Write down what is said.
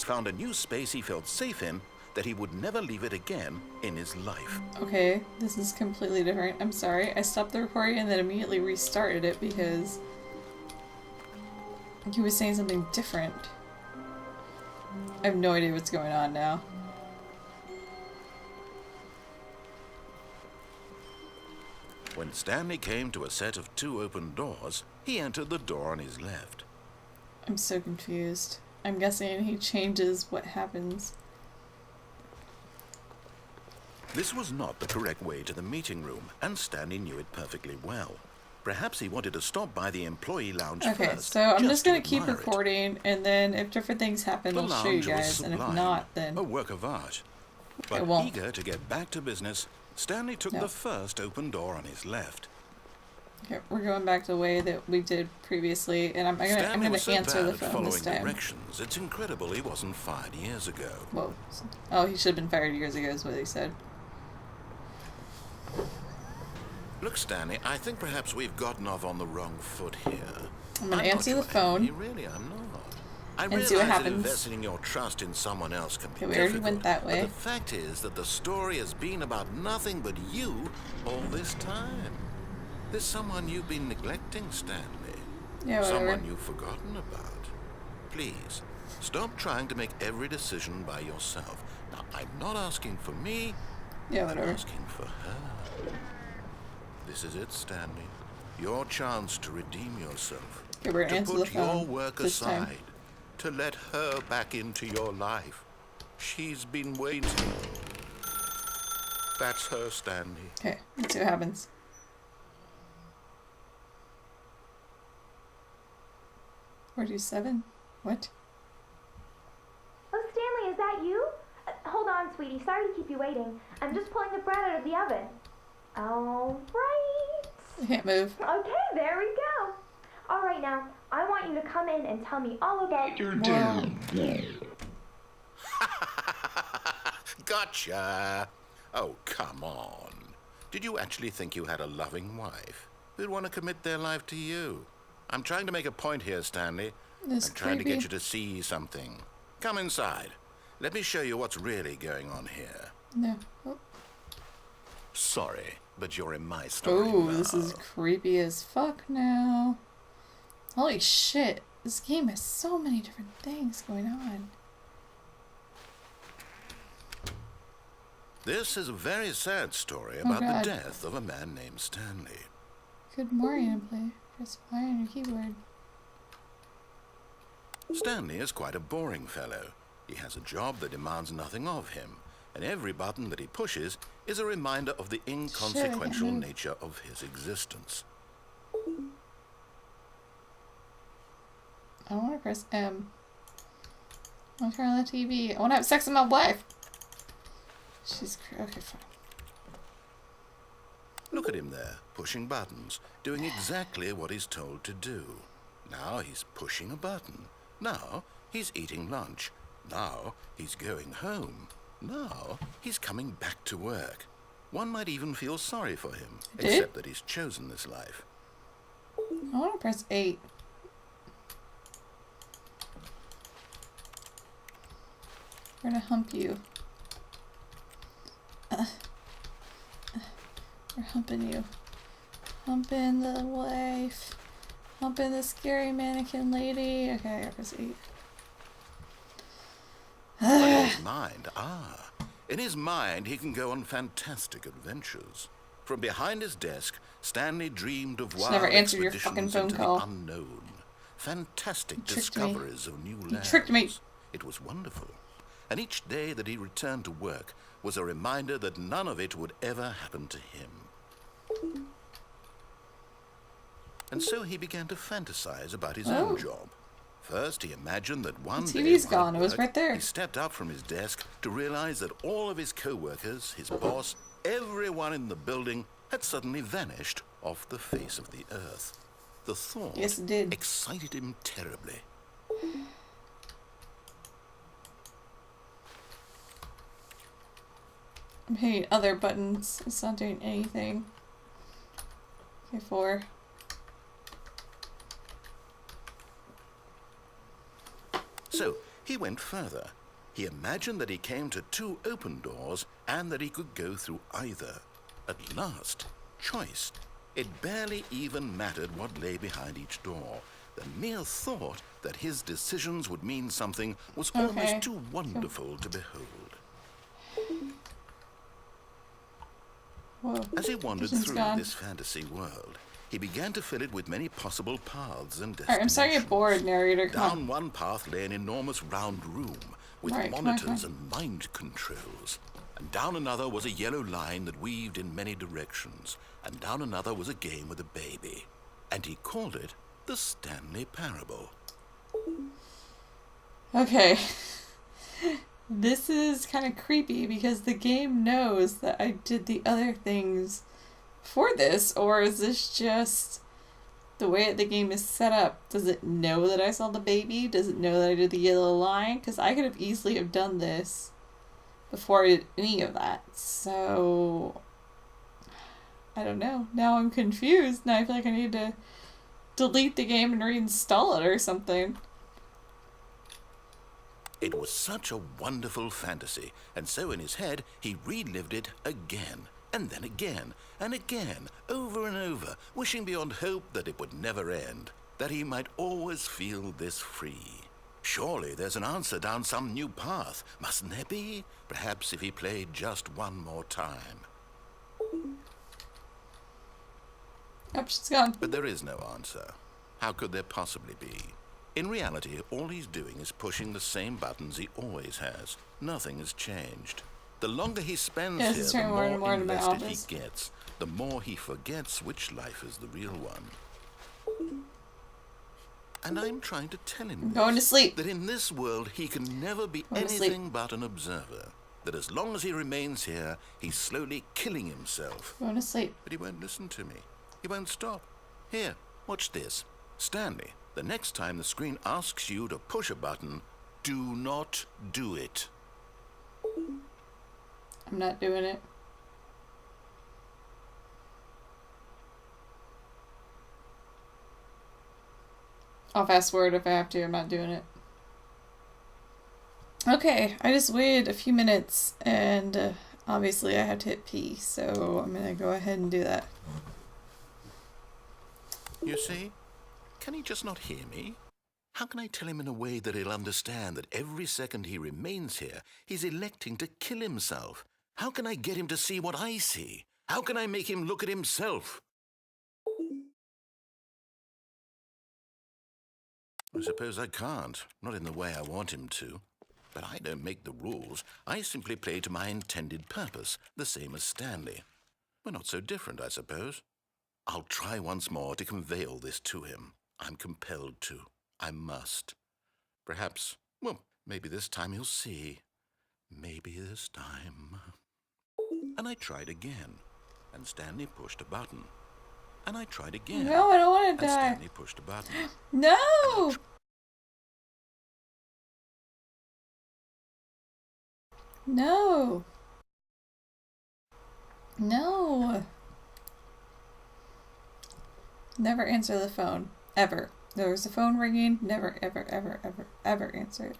found a new space he felt safe in that he would never leave it again in his life. Okay, this is completely different. I'm sorry. I stopped the recording and then immediately restarted it because he was saying something different. I have no idea what's going on now. When Stanley came to a set of 2 open doors, he entered the door on his left. I'm so confused. I'm guessing he changes what happens. This was not the correct way to the meeting room, and Stanley knew it perfectly well. Perhaps he wanted to stop by the employee lounge first. Okay, so I'm just gonna keep admire recording, and then if different things happen, I'll show you The lounge was guys, and if sublime, not, then a work of art. I But won't. eager to get back to business, Stanley took No. the first open door on his left. Okay, we're going back to the way that we did previously, and I'm Stanley gonna was so answer the bad at phone following this time. directions, it's incredible he wasn't fired years ago. Whoa. Oh, he should have been fired years ago, is what he said. Look, Stanley, I think perhaps we've gotten off on the wrong foot here. I'm gonna not answer the your phone. enemy, really, I'm not. I And realize see what that happens. investing your trust in someone else can be Okay, we already difficult, went that way. but the fact is that the story has been about nothing but you all this time. There's someone you've been neglecting, Stanley. Yeah, whatever. Someone you've forgotten about. Please, stop trying to make every decision by yourself. Now, I'm not asking for me. Yeah, I'm whatever. asking for her. This is it, Stanley. Your chance to redeem yourself. Okay, we're gonna To answer the put your phone work this time. aside. To let her back into your life. She's been waiting. That's her, Stanley. Okay, let's see what happens. $47? What? Oh, Stanley, is that you? Hold on, sweetie. Sorry to keep you waiting. I'm just pulling the bread out of the oven. All right. I can't move. Okay, there we go. All right, now, I want you to come in and tell me all about your Wow. Gotcha. Oh, come on. Did you actually think you had a loving wife who'd want to commit their life to you? I'm trying to make a point here, Stanley. That's I'm trying to get creepy. you to see something. Come inside. Let me show you what's really going on here. No. Oh, Sorry, but you're in my story oh, now. this is creepy as fuck now. Holy shit. This game has so many different things going on. This is a very sad story Oh, about God. the death of a man named Stanley. Good morning, play. Press Y on your keyboard. Stanley is quite a boring fellow. He has a job that demands nothing of him, and every button that he pushes is a reminder of the inconsequential move. nature of his existence. I want to press M. I want to turn on the TV. I want to have sex with my wife. Okay, fine. Look at him there, pushing buttons, doing exactly what he's told to do. Now he's pushing a button. Now he's eating lunch. Now he's going home. Now he's coming back to work. One might even feel sorry for him, except that he's chosen this life. I want to press 8. We're gonna hump you. We're humping you. Humping the wife. Humping the scary mannequin lady. Okay, I gotta press 8. But in his mind, in his mind he can go on fantastic adventures. From behind his desk, Stanley dreamed of wild never answered your expeditions fucking phone into call. the unknown. Fantastic tricked me. discoveries of new lands. tricked me. It was wonderful. And each day that he returned to work was a reminder that none of it would ever happen to him. And so he began to fantasize about his own job. First, he imagined that one The day TV's while gone. at It was work, right there. He stepped up from his desk to realize that all of his co-workers, his boss, everyone in the building had suddenly vanished off the face of the earth. The thought Yes, it did. excited him terribly. I'm hitting other buttons. It's not doing anything. Okay, 4. So, He went further. He imagined that he came to 2 open doors and that he could go through either. At last, choice. It barely even mattered what lay behind each door. The mere thought that his decisions would mean something was almost too wonderful to behold. Whoa. As he wandered Vision's through gone. this fantasy world, he began to fill it with many possible paths and destinations. Alright, I'm starting to get bored, narrator. Come Down on. one path lay an enormous round room with Right, come on, monitors come on. and mind controls. And down another was a yellow line that weaved in many directions. And down another was a game with a baby. And he called it the Stanley Parable. Okay. This is kind of creepy because the game knows that I did the other things for this, or is this just the way the game is set up? Does it know that I saw the baby? Does it know that I did the yellow line? Because I could have easily have done this before I did any of that. So, I don't know. Now I'm confused. Now I feel like I need to delete the game and reinstall it or something. It was such a wonderful fantasy, and so in his head he relived it again, and then again, and again, over and over, wishing beyond hope that it would never end, that he might always feel this free. Surely there's an answer down some new path, mustn't there be? Perhaps if he played just one more time. Yep, she's gone. But there is no answer. How could there possibly be? In reality, all he's doing is pushing the same buttons he always has. Nothing has changed. The longer he spends Yeah, here, he's the turning more and more more into my invested he office. gets. The more he forgets which life is the real one. And I'm trying to tell him I'm going to sleep. that in this world he can never be Go to sleep. anything but an observer. That as long as he remains here, he's slowly killing himself. Going to sleep. But he won't listen to me. He won't stop. Here, watch this. Stanley, the next time the screen asks you to push a button, do not do it. I'm not doing it. I'll fast forward if I have to. I'm not doing it. Okay, I just waited a few minutes and obviously I had to hit P, so I'm gonna go ahead and do that. You see? Can he just not hear me? How can I tell him in a way that he'll understand that every second he remains here, he's electing to kill himself? How can I get him to see what I see? How can I make him look at himself? I suppose I can't, not in the way I want him to. But I don't make the rules. I simply play to my intended purpose, the same as Stanley. We're not so different, I suppose. I'll try once more to convey all this to him. I'm compelled to. I must. Perhaps, well, maybe this time he'll see. Maybe this time. And I tried again, and Stanley pushed a button. And I tried again. No, I don't want And to die. Stanley pushed a button. No! No! No! Never answer the phone. Ever. There was a phone ringing. Never, ever, ever, ever, ever answer it.